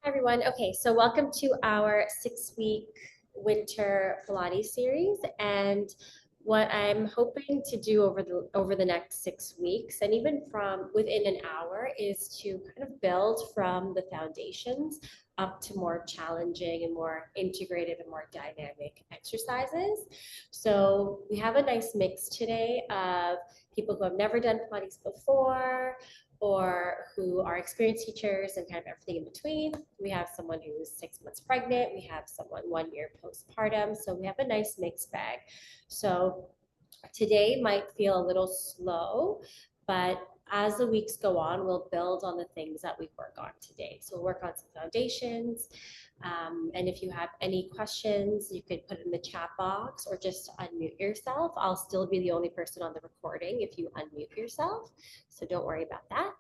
Hi everyone. Okay, so welcome to our 6-week winter Pilates series. And what I'm hoping to do over the next 6 weeks, and even from within an hour, is to kind of build from the foundations up to more challenging and more integrated and more dynamic exercises. So we have a nice mix today of people who have never done Pilates before, or who are experienced teachers and kind of everything in between. We have someone who's 6 months pregnant. We have someone 1 year postpartum. So we have a nice mixed bag. So today might feel a little slow, but as the weeks go on, we'll build on the things that we work on today. So we'll work on some foundations. And if you have any questions, you could put it in the chat box or just unmute yourself. I'll still be the only person on the recording if you unmute yourself. So don't worry about that.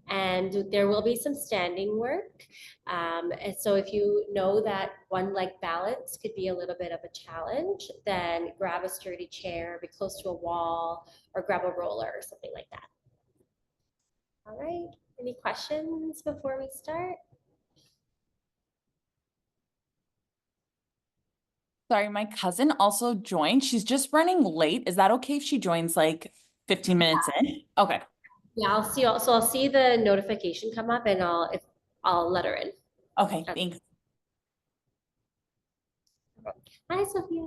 And there will be some standing work. And so if you know that one leg balance could be a little bit of a challenge, then grab a sturdy chair, be close to a wall, or grab a roller or something like that. All right, any questions before we start? Sorry, my cousin also joined. She's just running late. Is that okay if she joins like 15 minutes in? Okay. Yeah, I'll see the notification come up and I'll let her in. Okay, thanks. Hi, Sophia.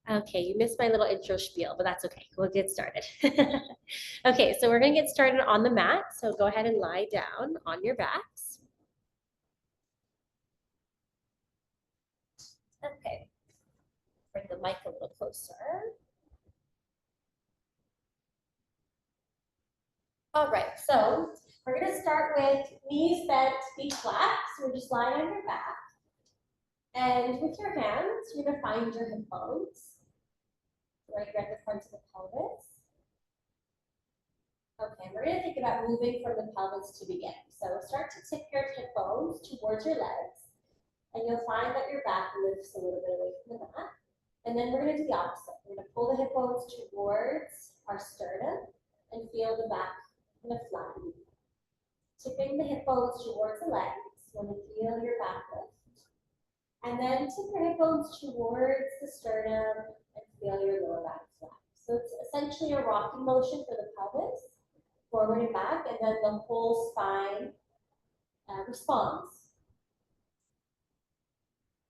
Okay, you missed my little intro spiel, but that's okay. We'll get started. Okay, so we're gonna get started on the mat. So go ahead and lie down on your backs. Okay, bring the mic a little closer. All right, so we're gonna start with knees bent, feet flat. So we're just lying on your back. And with your hands, you're gonna find your hip bones right here at the front of the pelvis. Okay, we're gonna think about moving from the pelvis to begin. So start to tip your hip bones towards your legs, and you'll find that your back lifts a little bit away from the mat. And then we're gonna do the opposite. We're gonna pull the hip bones towards our sternum and feel the back kind of flatten. Tipping the hip bones towards the legs when you feel your back lift. And then tip your hip bones towards the sternum and feel your lower back flat. So it's essentially a rocking motion for the pelvis, forward and back, and then the whole spine responds.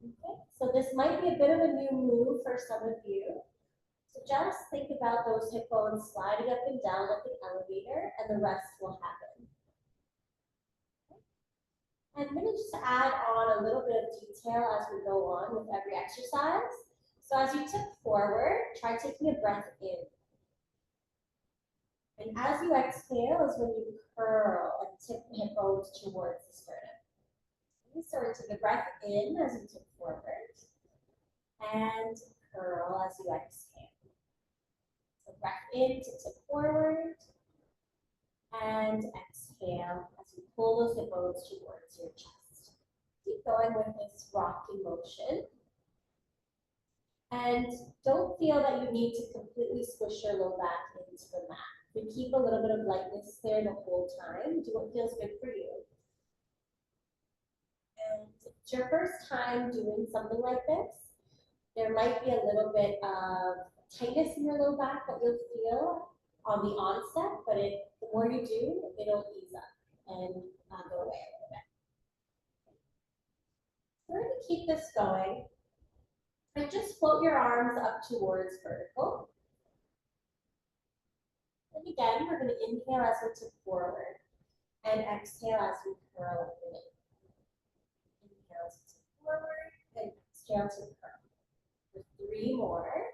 Okay, so this might be a bit of a new move for some of you. So just think about those hip bones sliding up and down like an elevator, and the rest will happen. I'm going to just add on a little bit of detail as we go on with every exercise. So as you tip forward, try taking a breath in. And as you exhale is when you curl and tip the hip bones towards the sternum. Okay, so we're taking a breath in as you tip forward and curl as you exhale. So breath in to tip forward and exhale as you pull those hip bones towards your chest. Keep going with this rocking motion. And don't feel that you need to completely squish your low back into the mat. You keep a little bit of lightness there the whole time. Do what feels good for you. And if it's your first time doing something like this, there might be a little bit of tightness in your low back that you'll feel on the onset, but the more you do, it'll ease up and go away a little bit. We're going to keep this going. And just float your arms up towards vertical. And again, we're going to inhale as we tip forward and exhale as we curl up the knee. Inhale to tip forward and exhale to curl. For 3 more.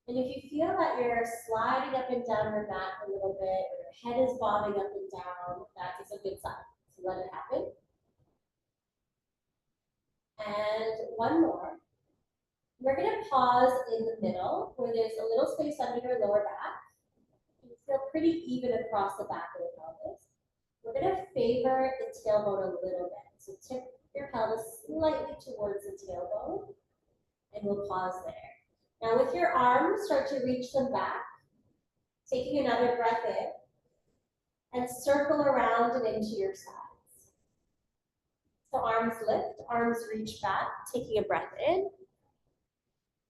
And if you feel that you're sliding up and down your mat a little bit, or your head is bobbing up and down, that is a good sign. So let it happen. And 1 more. We're going to pause in the middle where there's a little space under your lower back. You feel pretty even across the back of the pelvis. We're going to favor the tailbone a little bit. So tip your pelvis slightly towards the tailbone, and we'll pause there. Now with your arms, start to reach them back, taking another breath in, and circle around and into your sides. So arms lift, arms reach back, taking a breath in,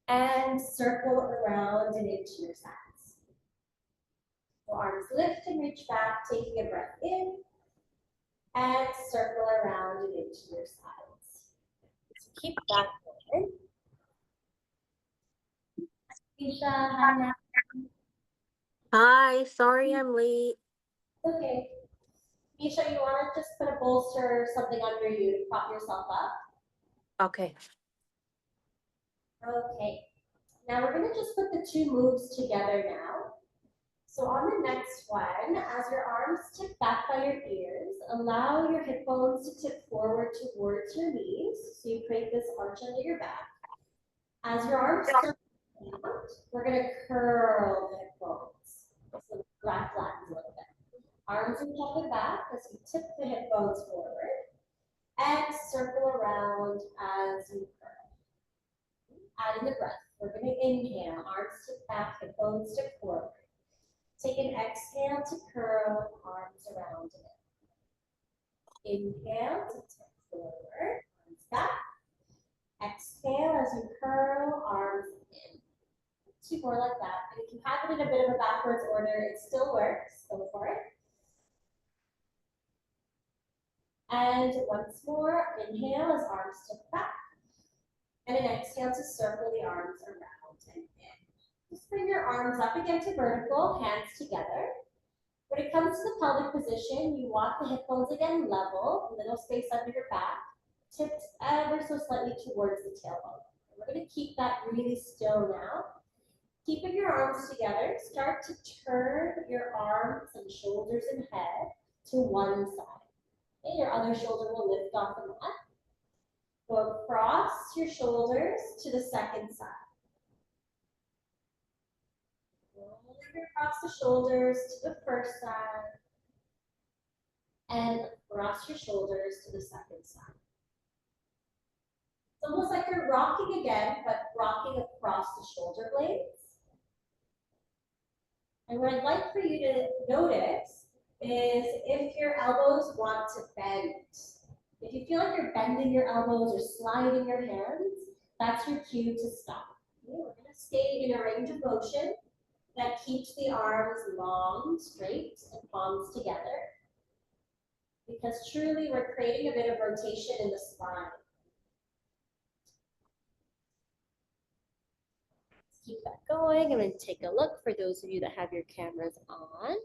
and circle around and into your sides. So arms lift and reach back, taking a breath in, and circle around and into your sides. So keep that going. Keisha, hi now. Hi, sorry I'm late. Okay. Keisha, you want to just put a bolster or something under you to prop yourself up? Okay. Okay. Now we're going to just put the two moves together now. So on the next one, as your arms tip back by your ears, allow your hip bones to tip forward towards your knees. So you create this arch under your back. As your arms circle out, we're going to curl the hip bones. So the back flattens a little bit. Arms are tucked back as you tip the hip bones forward and circle around as you curl. Adding the breath. We're going to inhale, arms tip back, hip bones tip forward. Take an exhale to curl, arms around it. Inhale to tip forward, arms back. Exhale as you curl, arms in. Two more like that. And if you have it in a bit of a backwards order, it still works. Go for it. And once more, inhale as arms tip back. And an exhale to circle the arms around and in. Just bring your arms up again to vertical, hands together. When it comes to the pelvic position, you want the hip bones again level, little space under your back, tipped ever so slightly towards the tailbone. We're going to keep that really still now. Keeping your arms together, start to turn your arms and shoulders and head to one side. Okay, your other shoulder will lift off the mat. Go across your shoulders to the second side. Rolling across the shoulders to the first side. And across your shoulders to the second side. It's almost like you're rocking again, but rocking across the shoulder blades. And what I'd like for you to notice is if your elbows want to bend. If you feel like you're bending your elbows or sliding your hands, that's your cue to stop. Okay, we're going to stay in a range of motion that keeps the arms long, straight, and palms together. Because truly we're creating a bit of rotation in the spine. Let's keep that going. I'm going to take a look for those of you that have your cameras on.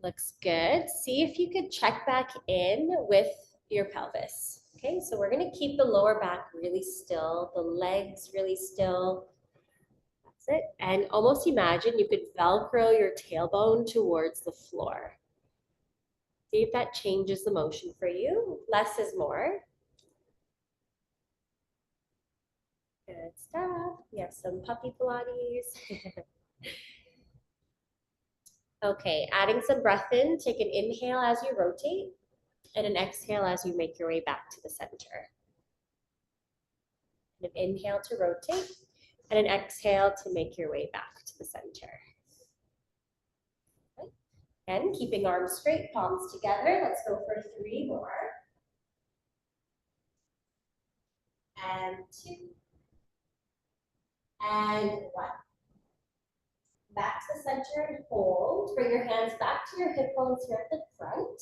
Looks good. See if you could check back in with your pelvis. Okay, so we're going to keep the lower back really still, the legs really still. That's it. And almost imagine you could Velcro your tailbone towards the floor. See if that changes the motion for you. Less is more. Good stuff. We have some puppy Pilates. Okay, adding some breath in. Take an inhale as you rotate and an exhale as you make your way back to the center. And an inhale to rotate and an exhale to make your way back to the center. Okay. And keeping arms straight, palms together. Let's go for 3 more. And 2. And 1. Back to the center and hold. Bring your hands back to your hip bones here at the front.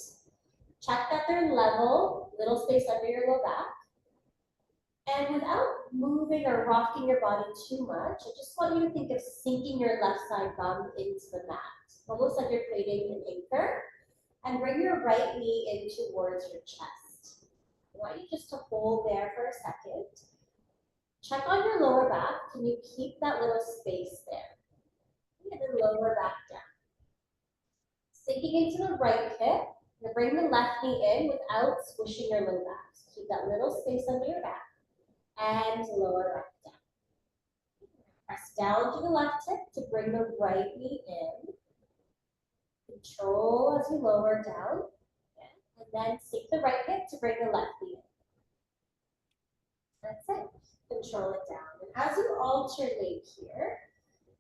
Check that they're level, little space under your low back. And without moving or rocking your body too much, I just want you to think of sinking your left side bum into the mat, almost like you're creating an anchor. And bring your right knee in towards your chest. I want you just to hold there for a second. Check on your lower back. Can you keep that little space there? And then lower back down. Sinking into the right hip. And bring the left knee in without squishing your low back. So keep that little space under your back. And lower back down. Press down to the left hip to bring the right knee in. Control as you lower down. And then sink the right hip to bring the left knee in. That's it. Control it down. And as you alternate here,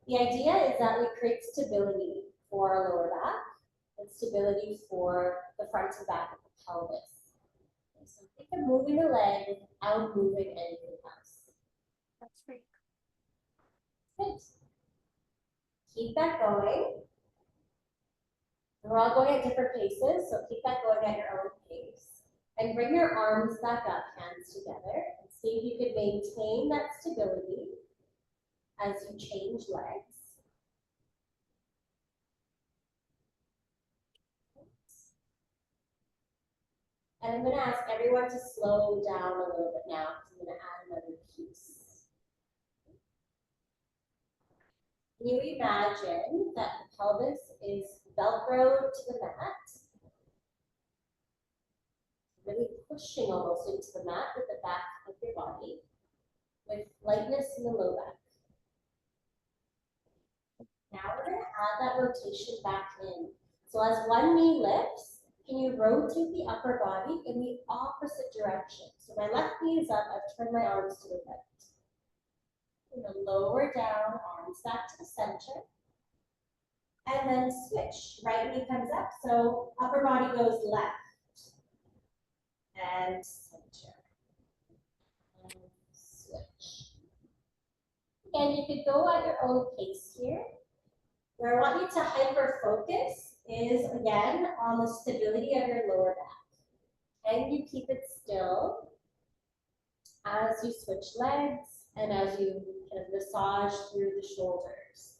The idea is that we create stability for our lower back and stability for the front and back of the pelvis. Okay, so think of moving the leg without moving anything else. That's great. Good. Keep that going. We're all going at different paces, so keep that going at your own pace. And bring your arms back up, hands together, and see if you can maintain that stability as you change legs. And I'm going to ask everyone to slow down a little bit now because I'm going to add another piece. Can you imagine that the pelvis is Velcro to the mat? Really pushing almost into the mat with the back of your body, with lightness in the low back. Now we're going to add that rotation back in. So as one knee lifts, can you rotate the upper body in the opposite direction? So my left knee is up, I've turned my arms to the right. I'm going to lower down, arms back to the center. And then switch. Right knee comes up, so upper body goes left. And center. And switch. Again, you could go at your own pace here. Where I want you to hyper focus is again on the stability of your lower back. Can you keep it still as you switch legs and as you kind of massage through the shoulders?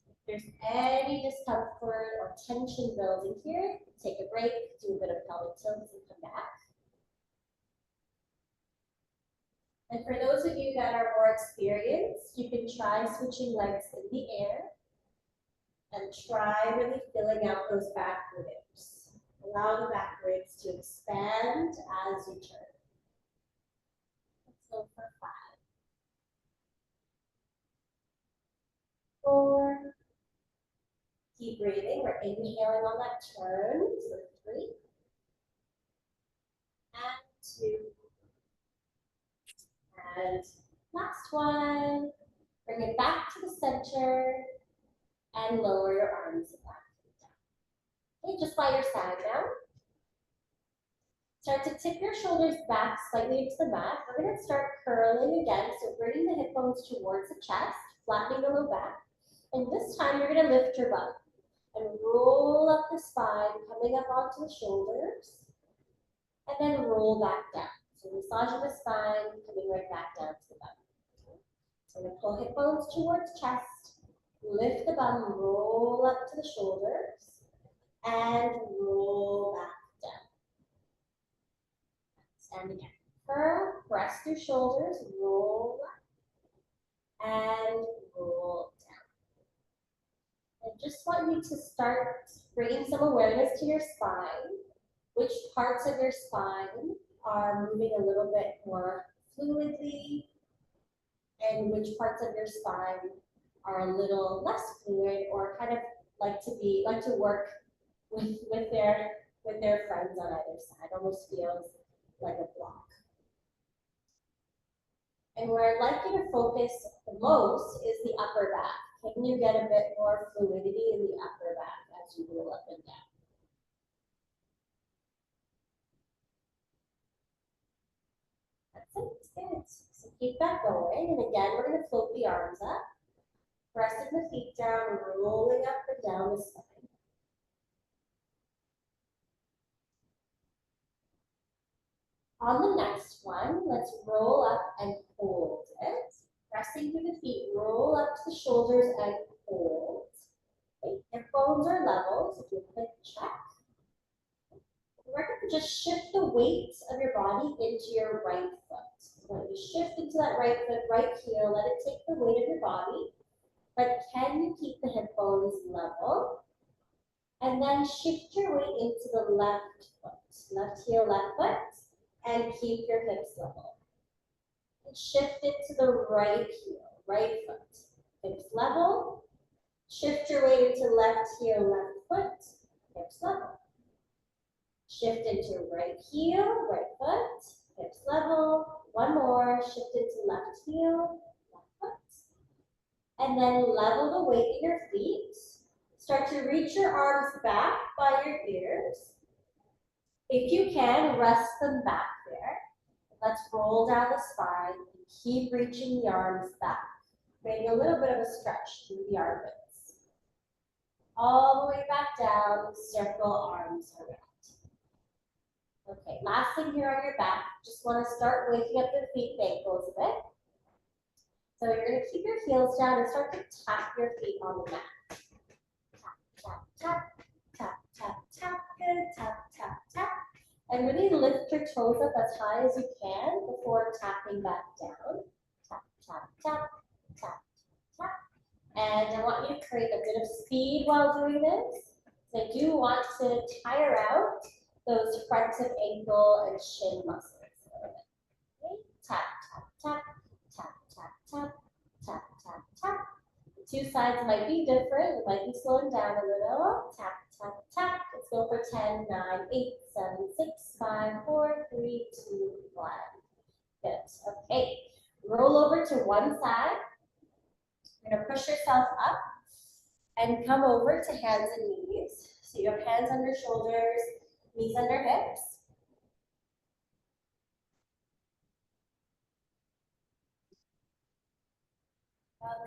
If there's any discomfort or tension building here, take a break, do a bit of pelvic tilts and come back. And for those of you that are more experienced, you can try switching legs in the air and try really filling out those back ribs. Allow the back ribs to expand as you turn. Let's go for 5, 4. Keep breathing. We're inhaling on that turn. So 3 and 2. And last one. Bring it back to the center and lower your arms back down. Okay, just by your side now. Start to tip your shoulders back slightly into the mat. We're going to start curling again. So bringing the hip bones towards the chest, flattening the low back. And this time you're going to lift your butt and roll up the spine, coming up onto the shoulders. And then roll back down. So massaging the spine, coming right back down to the bum. So we're going to pull hip bones towards chest, lift the bum, roll up to the shoulders, and roll back down. Stand again. Curl, press through shoulders, roll up, and roll down. I just want you to start bringing some awareness to your spine. Which parts of your spine are moving a little bit more fluidly, and which parts of your spine are a little less fluid, or kind of like to work with their friends on either side. Almost feels like a block. And where I'd like you to focus the most is the upper back. Can you get a bit more fluidity in the upper back as you roll up and down? That's it. Good. So keep that going. And again, we're going to float the arms up, pressing the feet down, rolling up and down the spine. On the next one, let's roll up and hold it. Pressing through the feet, roll up to the shoulders and hold. Okay, hip bones are level, so do a quick check. We're going to just shift the weight of your body into your right foot. So when you shift into that right foot, right heel, let it take the weight of your body. But can you keep the hip bones level? And then shift your weight into the left foot. Left heel, left foot. And keep your hips level. And shift it to the right heel, right foot. Hips level. Shift your weight into left heel, left foot. Hips level. Shift into right heel, right foot, hips level. One more. more, shift into left heel, left foot. And then level the weight in your feet. Start to reach your arms back by your ears. If you can, rest them back there. Let's roll down the spine and keep reaching the arms back. Maybe a little bit of a stretch through the armpits. All the way back down, circle arms around. Okay, last thing here on your back, just want to start waking up the feet and ankles a bit. So you're going to keep your heels down and start to tap your feet on the mat. Tap, tap, tap, tap, tap, tap, good, tap, tap, tap. And really lift your toes up as high as you can before tapping back down. Tap, tap, tap, tap, tap. And I want you to create a bit of speed while doing this. So I do want to tire out those front of ankle and shin muscles. Okay. Tap, tap, tap, tap, tap, tap, tap, tap, tap. The two sides might be different. We might be slowing down a little. Tap, tap, tap. Let's go for 10, 9, 8, 7, 6, 5, 4, 3, 2, 1. Good. Okay. Roll over to one side. You're going to push yourself up and come over to hands and knees. So you have hands under shoulders, knees under hips.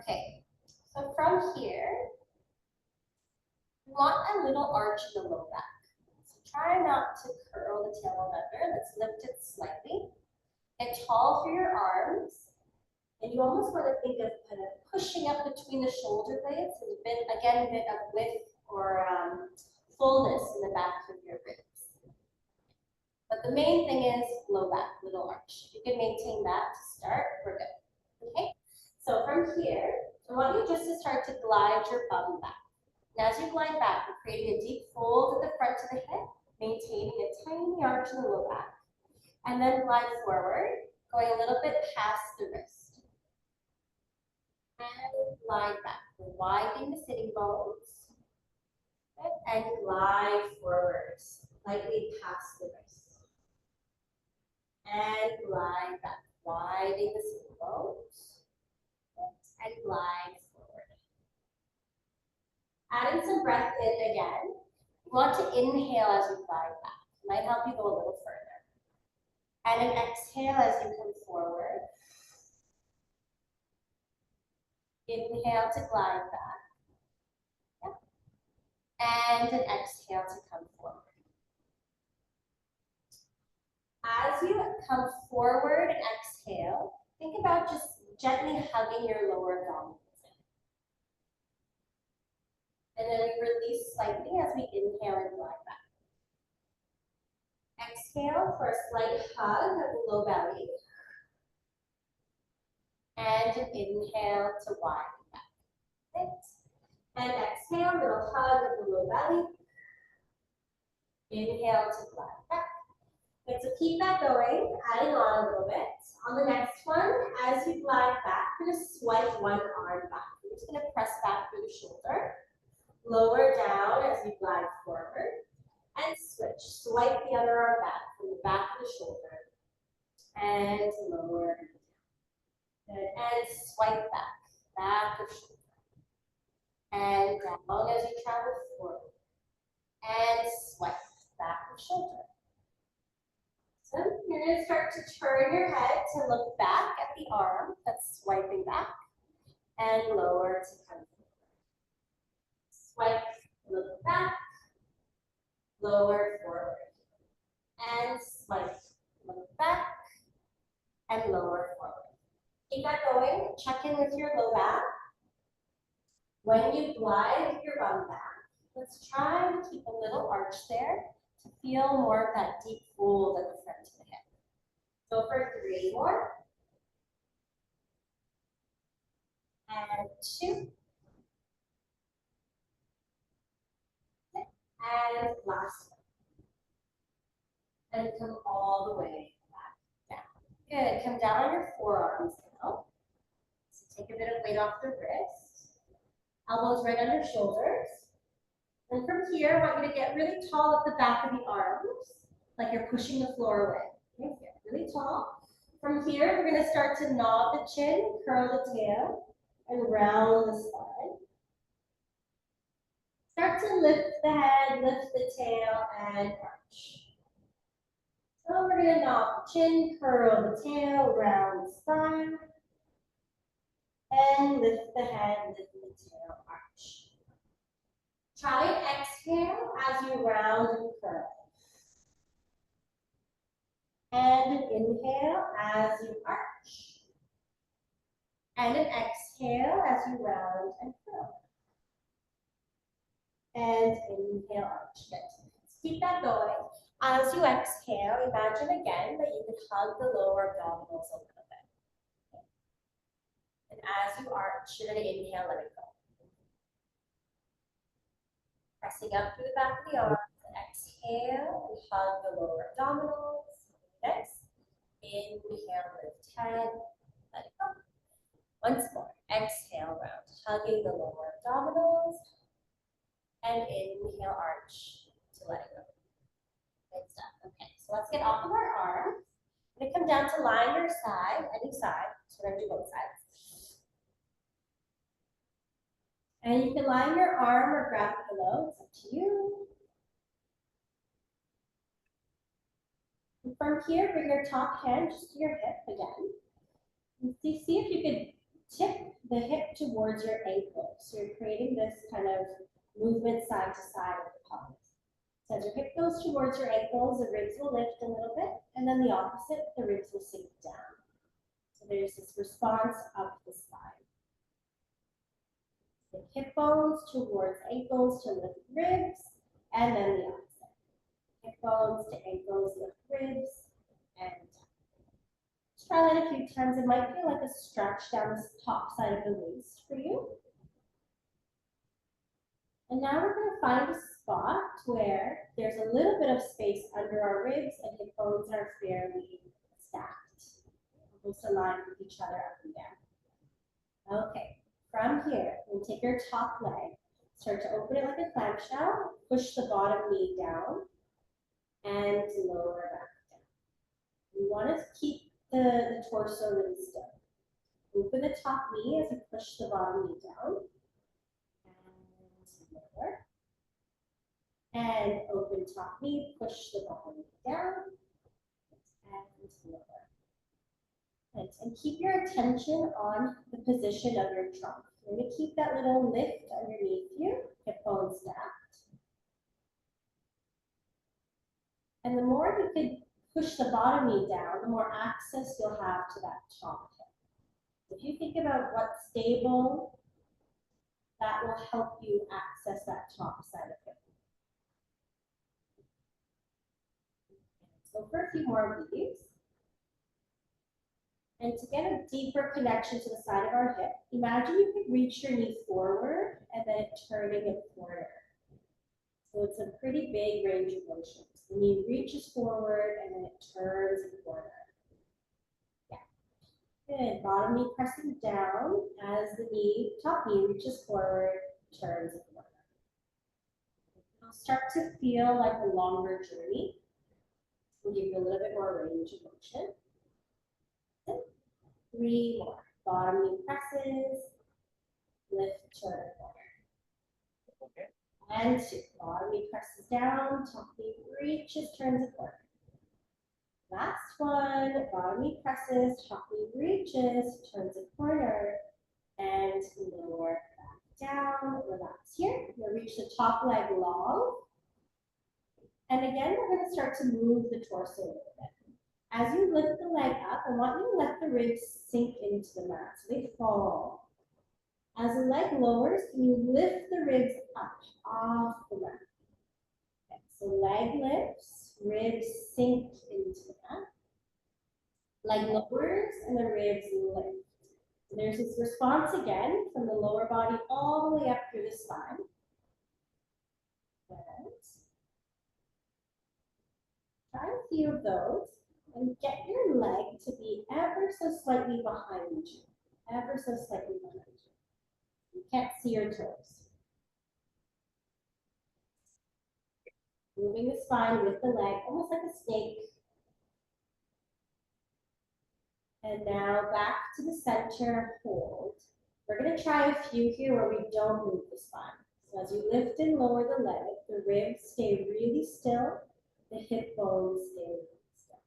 Okay, so from here, we want a little arch in the low back. So try not to curl the tailbone under. Let's lift it slightly. Get tall through your arms. And you almost want to think of kind of pushing up between the shoulder blades and a bit of width or fullness in the back of your ribs. But the main thing is low back, little arch. You can maintain that to start, we're good. Okay, so from here, I want you just to start to glide your bum back. And as you glide back, you're creating a deep fold at the front of the hip, maintaining a tiny arch in the low back. And then glide forward, going a little bit past the wrist. And glide back. We're widening the sitting bones. Good. And glide forward, lightly past the wrist. And glide back, widening the sitting bones. Good. And glide forward. Adding some breath in again. You want to inhale as you glide back. It might help you go a little further. And an exhale as you come forward. Inhale to glide back. Yep. And an exhale to come forward. As you come forward and exhale, think about just gently hugging your lower abdominals in. And then we release slightly as we inhale and glide back. Exhale for a slight hug of the low belly. And an inhale to widen back. Good. And exhale, little hug of the low belly. Inhale to glide back. Okay, so keep that going, adding on a little bit. On the next one, as you glide back, you're going to swipe one arm back. You're just going to press back through the shoulder. Lower down as you glide forward. And switch. Swipe the other arm back from the back of the shoulder. And lower down. Good. And swipe back. Back of shoulder. And down as you travel forward. And swipe back of shoulder. So you're going to start to turn your head to look back at the arm that's swiping back and lower to come forward. Swipe, look back, lower forward. And swipe, look back, and lower forward. Keep that going. Check in with your low back. When you glide your bum back, let's try to keep a little arch there to feel more of that deep fold at the front of the hip. Go for 3 more. And 2. And last one. And come all the way back down. Good. Come down on your forearms now. So take a bit of weight off the wrist. Elbows right under shoulders. And from here, I want you to get really tall at the back of the arms, like you're pushing the floor away. Okay, get really tall. From here, we're going to start to nod the chin, curl the tail, and round the spine. Start to lift the head, lift the tail, and arch. So we're going to nod the chin, curl the tail, round the spine, and lift the head, lift the tail, arch. Try and exhale as you round and curl. And an inhale as you arch. And an exhale as you round and curl. And inhale, arch. Good. Let's keep that going. As you exhale, imagine again that you can hug the lower abdominals a little bit. And as you arch, you're going to inhale, let it go. Pressing up through the back of the arms. Exhale and hug the lower abdominals. Next. Inhale, lift head, let it go. Once more. Exhale, round, hugging the lower abdominals. And inhale, arch to let it go. Good stuff. Okay, so let's get off of our arms. I'm going to come down to line your side, any side. So we're going to do both sides. And you can line your arm or grab a pillow. It's up to you. And from here, bring your top hand just to your hip again. And see if you can tip the hip towards your ankle. So you're creating this kind of movement side to side of the pelvis. So as your hip goes towards your ankles, the ribs will lift a little bit, and then the opposite, the ribs will sink down. So there's this response up the spine. The hip bones towards ankles to lift ribs, and then the opposite. Hip bones to ankles, lift ribs, and let's try that a few times. It might feel like a stretch down the top side of the waist for you. And now we're going to find a spot where there's a little bit of space under our ribs and hip bones are fairly stacked, almost aligned with each other up and down. Okay, from here, we'll take your top leg, start to open it like a clamshell, push the bottom knee down, and lower back down. We want to keep the torso really still. Open the top knee as you push the bottom knee down, and lower. And open top knee, push the bottom knee down, and lower. Right. And keep your attention on the position of your trunk. You're going to keep that little lift underneath you, hip bones stacked. And the more you can push the bottom knee down, the more access you'll have to that top hip. If you think about what's stable, that will help you access that top side of hip. So for a few more of these. And to get a deeper connection to the side of our hip, imagine you could reach your knee forward and then turning a corner. So it's a pretty big range of motions. The knee reaches forward and then it turns a corner. Yeah. Good. Bottom knee pressing down as the top knee reaches forward, turns a corner. It'll start to feel like a longer journey. We'll give you a little bit more range of motion. Good. 3 more. Bottom knee presses, lift, turn, corner. Okay. And 2. Bottom knee presses down, top knee reaches, turns a corner. Last one. Bottom knee presses, top knee reaches, turns a corner, and lower back down. Relax here. We'll reach the top leg long. And again, we're going to start to move the torso a little bit. As you lift the leg up, I want you to let the ribs sink into the mat so they fall. As the leg lowers, can you lift the ribs up off the mat? Okay, so leg lifts, ribs sink into the mat. Leg lowers and the ribs lift. So there's this response again from the lower body all the way up through the spine. Good. Try a few of those. And get your leg to be ever so slightly behind you. Ever so slightly behind you. You can't see your toes. Moving the spine with the leg, almost like a snake. And now back to the center, hold. We're gonna try a few here where we don't move the spine. So as you lift and lower the leg, the ribs stay really still, the hip bones stay really still.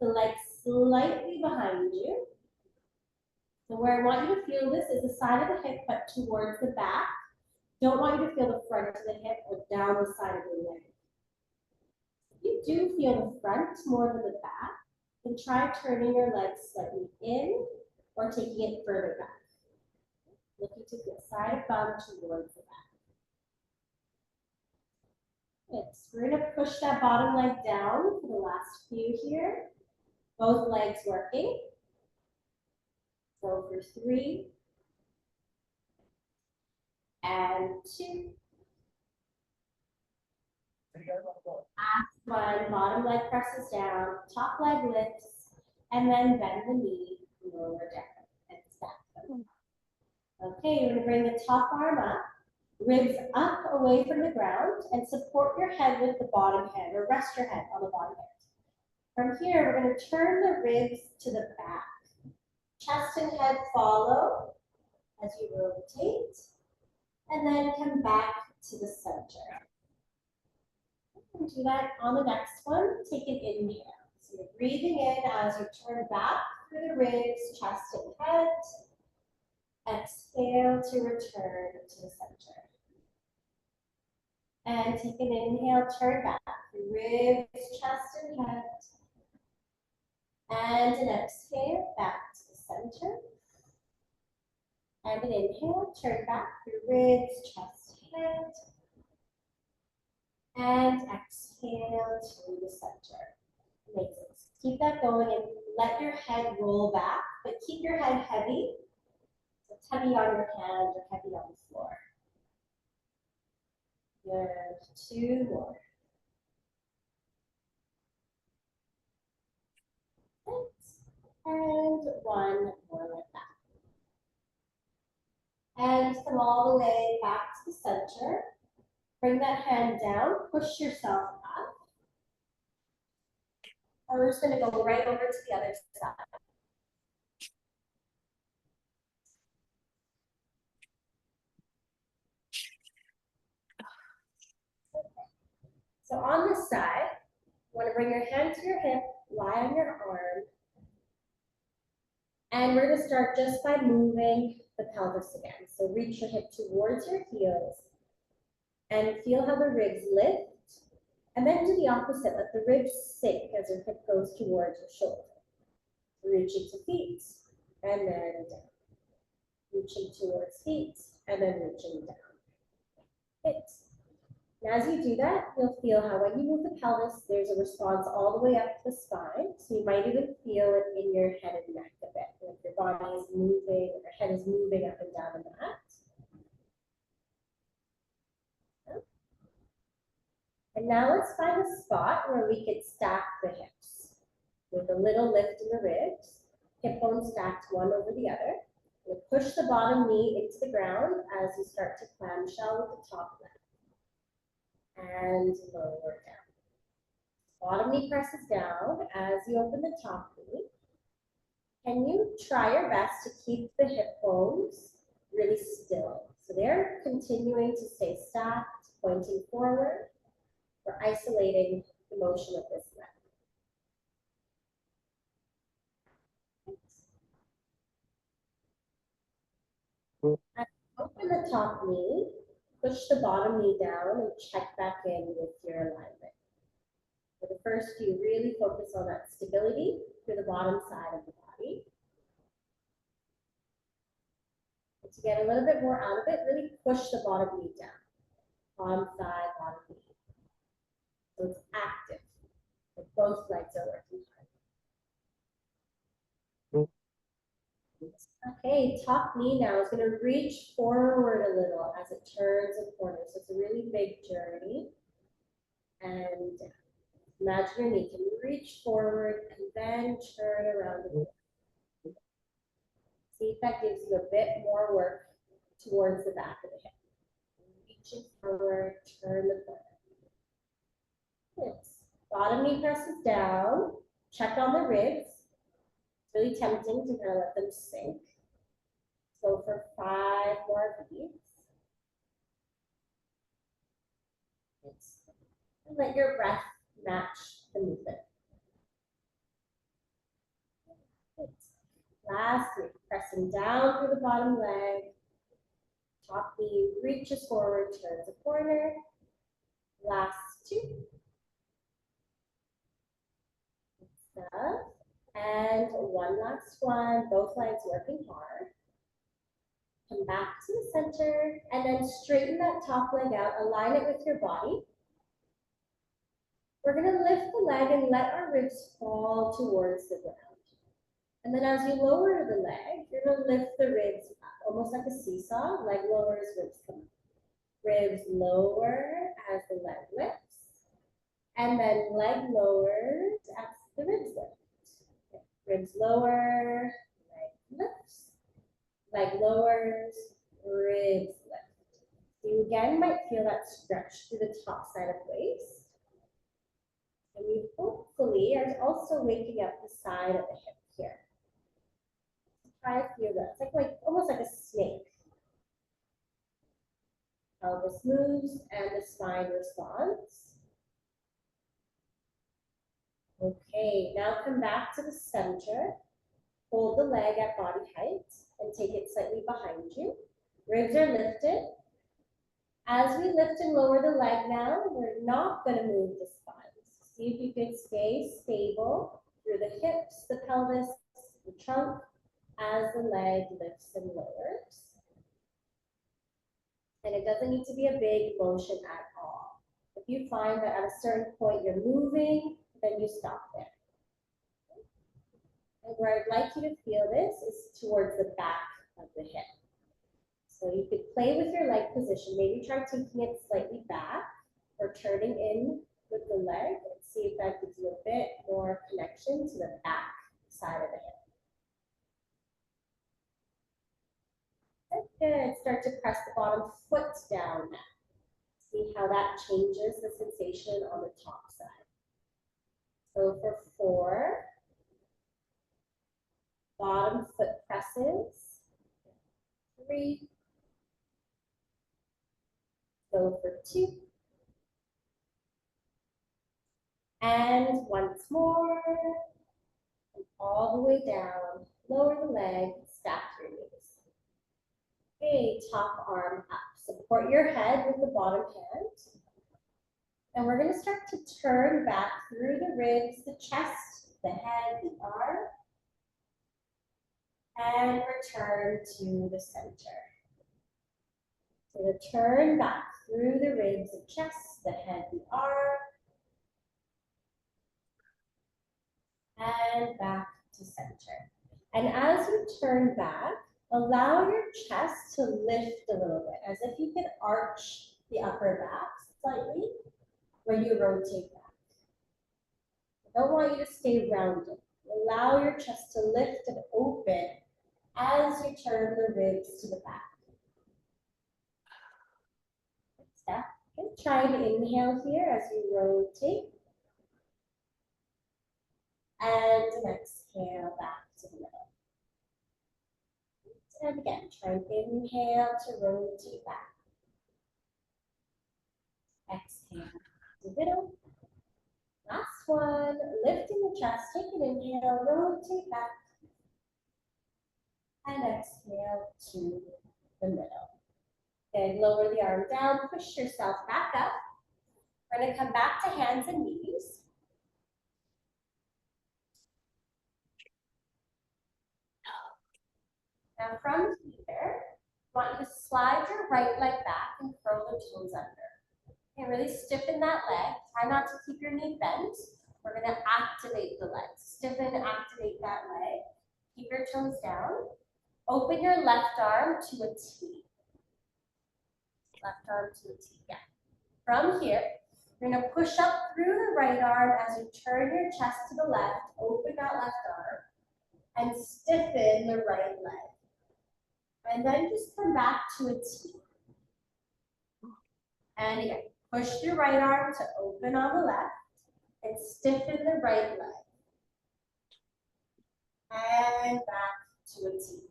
The leg slightly behind you. So where I want you to feel this is the side of the hip, but towards the back. Don't want you to feel the front of the hip or down the side of the leg. If you do feel the front more than the back, then try turning your legs slightly in or taking it further back. Looking to the side of bum towards the back. Good. So we're going to push that bottom leg down for the last few here. Both legs working. Go for 3 and 2. Last one, bottom leg presses down, top leg lifts, and then bend the knee, lower down, and stack them. Okay, you're gonna bring the top arm up, ribs up away from the ground, and support your head with the bottom hand, or rest your head on the bottom hand. From here, we're gonna turn the ribs to the back. Chest and head follow as you rotate, and then come back to the center. And do that on the next one. Take an inhale. So you're breathing in as you turn back through the ribs, chest and head. Exhale to return to the center. And take an inhale, turn back. Ribs, chest and head. And an exhale, back to the center. And an inhale, turn back through ribs, chest, head. And exhale to the center. Amazing. Keep that going and let your head roll back, but keep your head heavy. So it's heavy on your hand or heavy on the floor. Good. 2 more. And 1 more like that. And come all the way back to the center. Bring that hand down, push yourself up. And we're just going to go right over to the other side. So on this side, you want to bring your hand to your hip, lie on your arm. And we're going to start just by moving the pelvis again. So reach your hip towards your heels and feel how the ribs lift. And then do the opposite. Let the ribs sink as your hip goes towards your shoulder. Reaching to feet and then down. Reaching towards feet and then reaching down. Good. And as you do that, you'll feel how when you move the pelvis, there's a response all the way up the spine. So you might even feel it in your head and neck a bit. Like your body is moving, or your head is moving up and down the mat. And now let's find a spot where we could stack the hips with a little lift in the ribs, hip bones stacked one over the other. We'll push the bottom knee into the ground as you start to clamshell with the top leg. And lower down. Bottom knee presses down as you open the top knee. Can you try your best to keep the hip bones really still? So they're continuing to stay stacked, pointing forward. We're isolating the motion of this leg. And open the top knee, push the bottom knee down, and check back in with your alignment. For the first few, really focus on that stability through the bottom side of the body. And to get a little bit more out of it, really push the bottom knee down. Bottom side, bottom knee. So it's active. Like both legs are working hard. Okay, top knee now is going to reach forward a little as it turns a corner. So it's a really big journey. And imagine your knee can reach forward and then turn around the corner. See if that gives you a bit more work towards the back of the hip. Reaching forward, turn the corner. Good. Bottom knee presses down. Check on the ribs. It's really tempting to kind of let them sink. Go for 5 more beats. And let your breath match the movement. Last 3, pressing down through the bottom leg. Top knee reaches forward, turns a corner. Last 2. Good stuff. And one last one, both legs working hard. Come back to the center and then straighten that top leg out, align it with your body. We're gonna lift the leg and let our ribs fall towards the ground. And then as you lower the leg, you're gonna lift the ribs up, almost like a seesaw. Leg lowers, ribs come up. Ribs lower as the leg lifts. And then leg lowers as the ribs lift. Okay. Ribs lower, leg lifts. Leg lowers, ribs lift. You again might feel that stretch through the top side of waist. And you hopefully are also waking up the side of the hip here. Try to feel that. It's like almost like a snake. Pelvis moves and the spine responds. Okay, now come back to the center. Hold the leg at body height and take it slightly behind you. Ribs are lifted. As we lift and lower the leg now, we're not going to move the spine. See if you can stay stable through the hips, the pelvis, the trunk, as the leg lifts and lowers. And it doesn't need to be a big motion at all. If you find that at a certain point you're moving, then you stop there. And where I'd like you to feel this is towards the back of the hip. So you could play with your leg position. Maybe try taking it slightly back or turning in with the leg and see if that gives you a bit more connection to the back side of the hip. Good. Start to press the bottom foot down now. See how that changes the sensation on the top side. So for 4, bottom foot presses. 3. Go for 2. And once more. And all the way down. Lower the leg, stack your knees. Okay, top arm up. Support your head with the bottom hand. And we're going to start to turn back through the ribs, the chest, the head, the arm. And return to the center. So return back through the ribs, the chest, the head, the arm. And back to center. And as you turn back, allow your chest to lift a little bit, as if you could arch the upper back slightly when you rotate back. I don't want you to stay rounded. Allow your chest to lift and open as you turn the ribs to the back. Good stuff. Okay, try to inhale here as you rotate. And an exhale back to the middle. And again, try and inhale to rotate back. Exhale to the middle. Last one, lifting the chest, take an inhale, rotate back. And exhale to the middle. Then lower the arm down, push yourself back up. We're going to come back to hands and knees. Now from here, I want you to slide your right leg back and curl the toes under. Okay, really stiffen that leg. Try not to keep your knee bent. We're going to activate the legs. Stiffen, activate that leg. Keep your toes down. Open your left arm to a T. Left arm to a T, yeah. From here, you're going to push up through the right arm as you turn your chest to the left. Open that left arm and stiffen the right leg. And then just come back to a T. And again, push your right arm to open on the left and stiffen the right leg. and back to a T.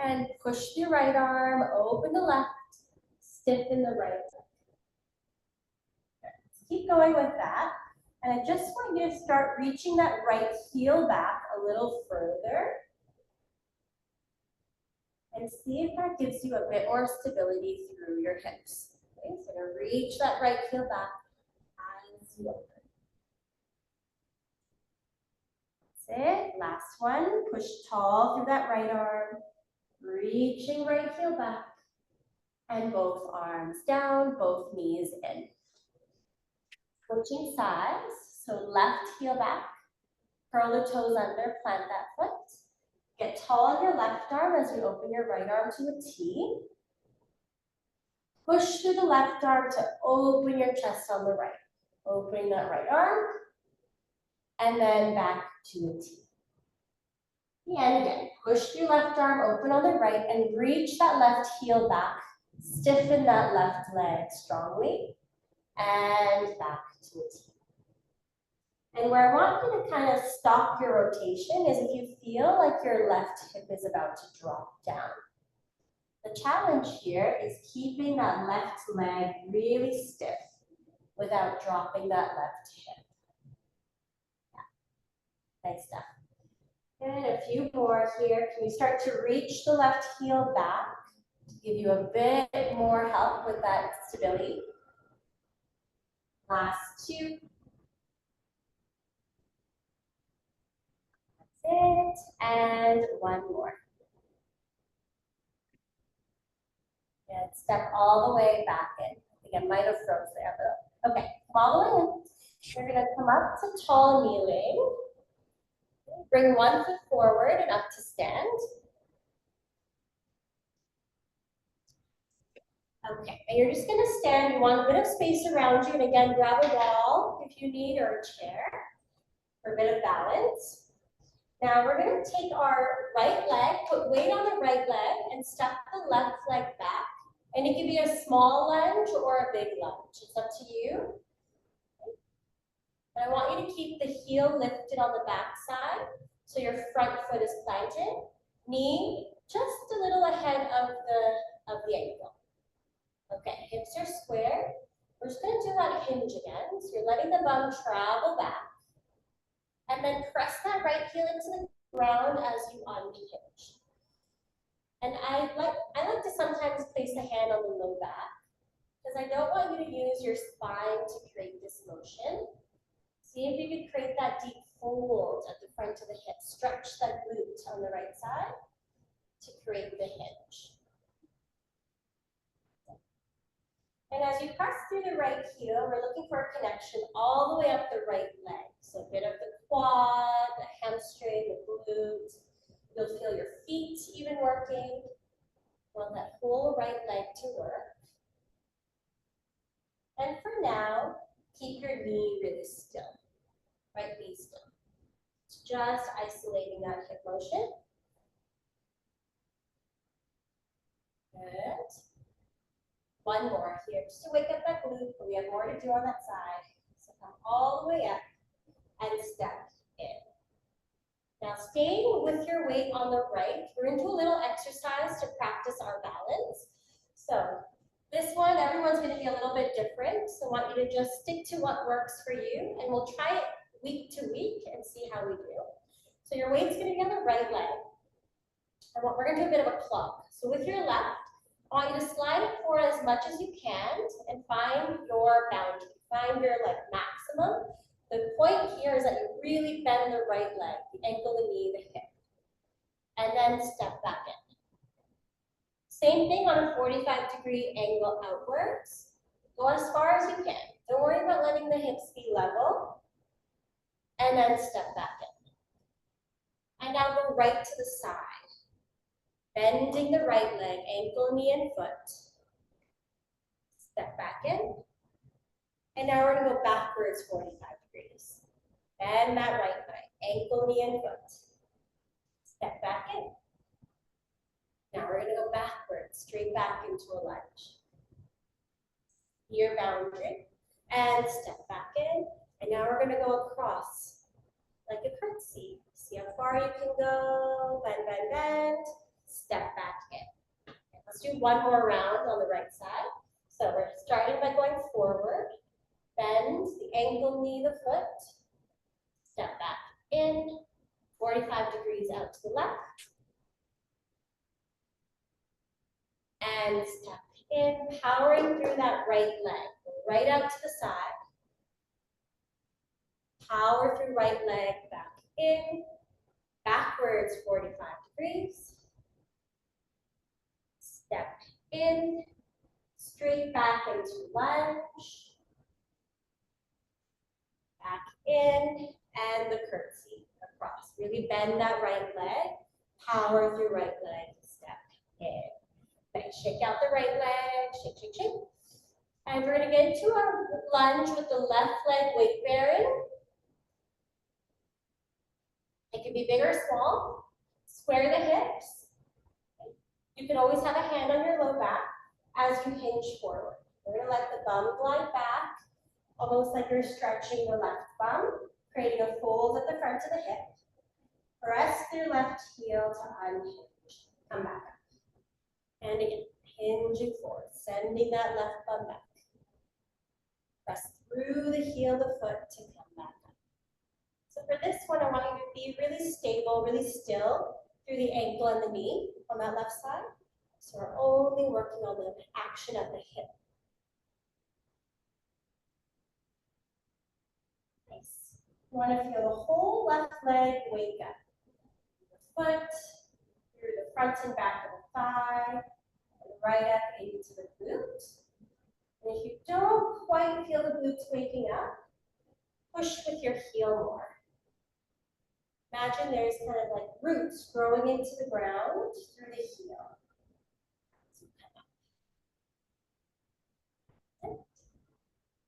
And push the right arm, open the left, stiffen the right. Let's keep going with that. And I just want you to start reaching that right heel back a little further. And see if that gives you a bit more stability through your hips. Okay, so you're gonna reach that right heel back as you open. That's it. Last one. Push tall through that right arm. Reaching right heel back. And both arms down, both knees in. Switching sides. So left heel back. Curl the toes under, plant that foot. Get tall on your left arm as you open your right arm to a T. Push through the left arm to open your chest on the right. Opening that right arm. And then back to a T. And again, push through left arm, open on the right, and reach that left heel back. Stiffen that left leg strongly. And back to a T. And where I want you to kind of stop your rotation is if you feel like your left hip is about to drop down. The challenge here is keeping that left leg really stiff without dropping that left hip. Yeah. Nice stuff. And a few more here. Can you start to reach the left heel back to give you a bit more help with that stability? Last two. That's it. And one more. And step all the way back in. I think I might have froze there, but okay. Come all the way in. You're going to come up to tall kneeling. Bring one foot forward and up to stand. Okay, and you're just gonna stand. You want a bit of space around you, and again, grab a wall if you need, or a chair for a bit of balance. Now we're gonna take our right leg, put weight on the right leg, and step the left leg back. And it can be a small lunge or a big lunge. It's up to you. And I want you to keep the heel lifted on the back side, so your front foot is planted, knee just a little ahead of the ankle. Okay, hips are square. We're just going to do that hinge again. So you're letting the bum travel back. And then press that right heel into the ground as you unhinge. And I like to sometimes place a hand on the low back, because I don't want you to use your spine to create this motion. See if you can create that deep fold at the front of the hip. Stretch that glute on the right side to create the hinge. And as you press through the right heel, we're looking for a connection all the way up the right leg. So a bit of the quad, the hamstring, the glute. You'll feel your feet even working. Want that whole right leg to work. And for now, keep your knee really still. Right knee still. It's just isolating that hip motion. Good. One more here, just to wake up that glute, but we have more to do on that side. So come all the way up and step in. Now staying with your weight on the right, we're into a little exercise to practice our balance. So this one, everyone's going to be a little bit different. So I want you to just stick to what works for you, and we'll try it week to week and see how we do. So your weight's going to be on the right leg. And we're going to do a bit of a clock. So with your left, I want you to slide it forward as much as you can and find your boundary. Find your maximum. The point here is that you really bend the right leg, the ankle, the knee, the hip. And then step back in. Same thing on a 45-degree angle outwards. Go as far as you can. Don't worry about letting the hips be level. And then step back in. And now go right to the side. Bending the right leg, ankle, knee, and foot. Step back in. And now we're going to go backwards 45 degrees. Bend that right leg, ankle, knee, and foot. Step back in. Now we're going to go backwards, straight back into a lunge. Your boundary. And step back in. And now we're going to go across like a curtsy. See how far far you can go. Bend, bend, bend. Step back in. Okay, let's do one more round on the right side. So we're starting by going forward. Bend the ankle, knee, the foot. Step back in. 45 degrees out to the left. And step in, powering through that right leg. Right out to the side. Power through right leg, back in. Backwards, 45 degrees. Step in. Straight back into lunge. Back in. And the curtsy across. Really bend that right leg. Power through right leg. Step in. Nice. Shake out the right leg. Shake, shake, shake. And we're going to get into our lunge with the left leg weight bearing. It can be big or small. Square the hips. You can always have a hand on your low back as you hinge forward. We're going to let the bum glide back, almost like you're stretching the left bum, creating a fold at the front of the hip. Press through left heel to unhinge. Come back up. And again, hinging forward, sending that left bum back. Press through the heel of the foot to come back up. So for this one, I want you to be really stable, really still through the ankle and the knee on that left side. So we're only working on the action of the hip. Nice. You want to feel the whole left leg wake up. The foot, through the front and back of the thigh, and right up into the glute. And if you don't quite feel the glutes waking up, push with your heel more. Imagine there's kind of like roots growing into the ground through the heel.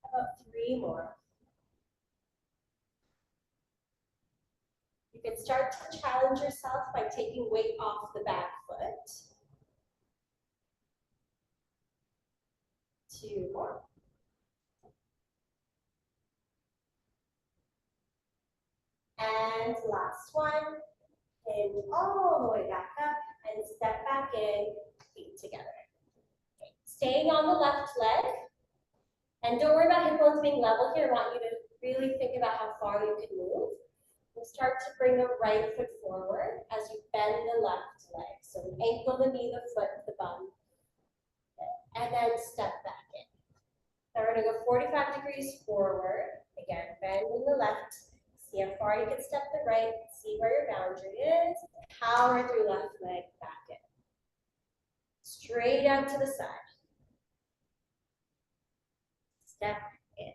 About 3 more. You can start to challenge yourself by taking weight off the back foot. 2 more. And last one. Hinge all the way back up and step back in, feet together. Okay. Staying on the left leg. And don't worry about hip bones being level here. I want you to really think about how far you can move. And start to bring the right foot forward as you bend the left leg. So the ankle, the knee, the foot, the bum. And then step back in. Now we're going to go 45 degrees forward. Again, bend in the left. See how far you can step the right. See where your boundary is. Power through left leg back in. Straight out to the side. Step in.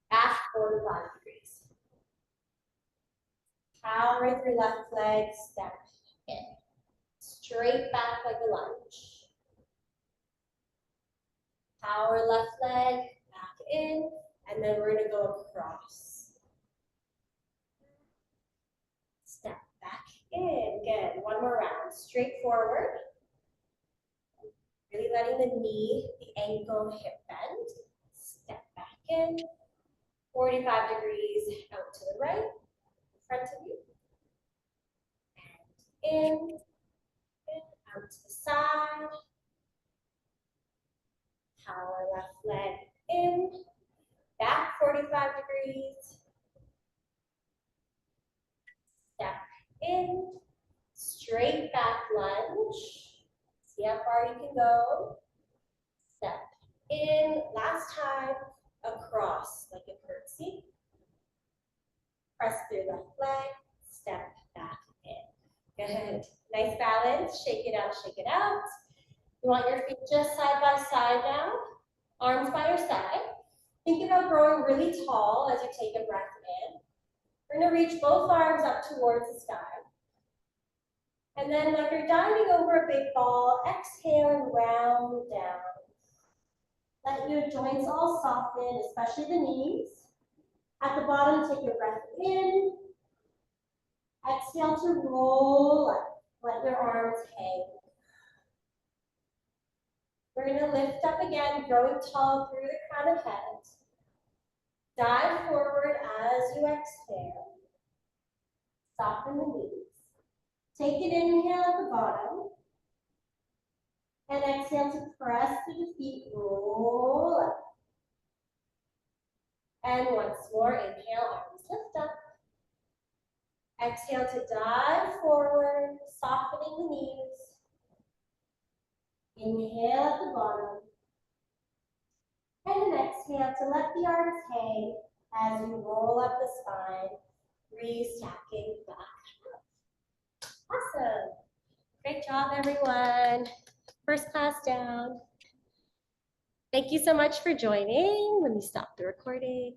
Back 45 degrees. Power through left leg, step in. Straight back like a lunge. Power left leg, back in, and then we're going to go across. Step back in. Good. One more round. Straight forward. Really letting the knee, the ankle, hip bend. Step back in. 45 degrees out to the right, in front of you. And in, out to the side. Power left leg in. Back 45 degrees. Step in. Straight back lunge. See how far you can go. Step in. Last time. Across like a curtsy. Press through left leg. Step back in. Good. Nice balance. Shake it out, shake it out. You want your feet just side by side now. Arms by your side. Think about growing really tall as you take a breath in. We're going to reach both arms up towards the sky. And then like you're diving over a big ball, exhale and round down. Let your joints all soften, especially the knees. At the bottom, take your breath in. Exhale to roll up. Let your arms hang. We're going to lift up again, growing tall through the crown of head. Dive forward as you exhale. Soften the knees. Take an inhale at the bottom. And exhale to press through the feet, roll up. And once more, inhale, arms lift up. Exhale to dive forward, softening the knees. Inhale at the bottom. And an exhale to let the arms hang as you roll up the spine, restacking back. Awesome. Great job, everyone. First class down. Thank you so much for joining. Let me stop the recording.